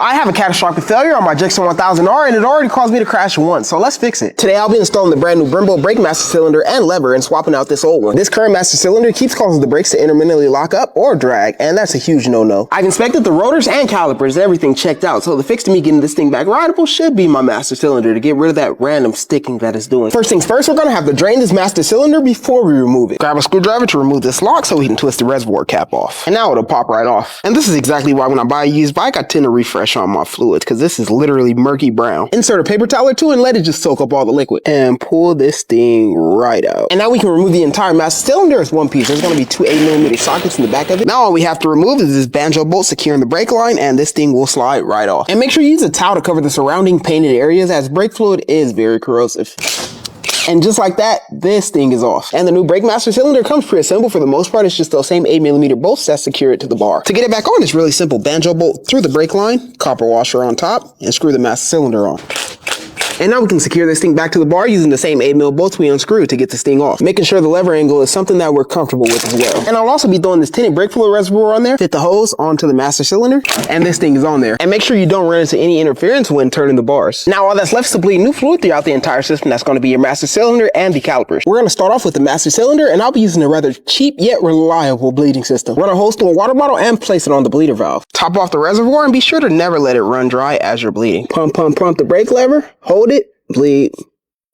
I have a catastrophic failure on my gsxr 1000R and it already caused me to crash once, so let's fix it. Today I'll be installing the brand new Brembo brake master cylinder and lever and swapping out this old one. This current master cylinder keeps causing the brakes to intermittently lock up or drag, and that's a huge no-no. I've inspected the rotors and calipers and everything checked out, so the fix to me getting this thing back rideable should be my master cylinder to get rid of that random sticking that it's doing. First things first, we're gonna have to drain this master cylinder before we remove it. Grab a screwdriver to remove this lock so we can twist the reservoir cap off. And now it'll pop right off. And this is exactly why when I buy a used bike, I tend to refresh on my fluids, because this is literally murky brown. Insert a paper towel or two and let it just soak up all the liquid. And pull this thing right out. And now we can remove the entire master cylinder as one piece. There's going to be two 8mm sockets in the back of it. Now all we have to remove is this banjo bolt securing the brake line, and this thing will slide right off. And make sure you use a towel to cover the surrounding painted areas, as brake fluid is very corrosive. And just like that, this thing is off. And the new brake master cylinder comes pre-assembled for the most part. It's just those same 8mm bolts that secure it to the bar. To get it back on, it's really simple. Banjo bolt through the brake line, copper washer on top, and screw the master cylinder on. And now we can secure this thing back to the bar using the same 8mm bolts we unscrewed to get this thing off, making sure the lever angle is something that we're comfortable with as well. And I'll also be throwing this tinted brake fluid reservoir on there, fit the hose onto the master cylinder, and this thing is on there. And make sure you don't run into any interference when turning the bars. Now all that's left is to bleed new fluid throughout the entire system. That's going to be your master cylinder and the calipers. We're going to start off with the master cylinder, and I'll be using a rather cheap yet reliable bleeding system. Run a hose through a water bottle and place it on the bleeder valve. Top off the reservoir and be sure to never let it run dry as you're bleeding. Pump the brake lever, hold it, bleed.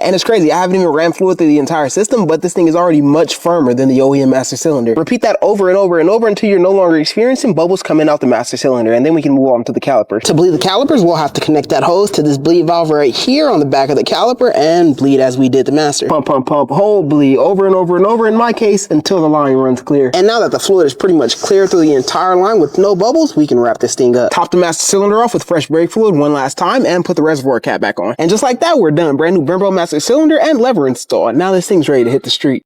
And it's crazy, I haven't even ran fluid through the entire system, but this thing is already much firmer than the OEM master cylinder. Repeat that over and over and over until you're no longer experiencing bubbles coming out the master cylinder, and then we can move on to the calipers. To bleed the calipers, we'll have to connect that hose to this bleed valve right here on the back of the caliper and bleed as we did the master. Pump, hold, bleed over and over and over, in my case, until the line runs clear. And now that the fluid is pretty much clear through the entire line with no bubbles, we can wrap this thing up. Top the master cylinder off with fresh brake fluid one last time and put the reservoir cap back on. And just like that, we're done. Brand new Brembo master cylinder and lever install. Now this thing's ready to hit the street.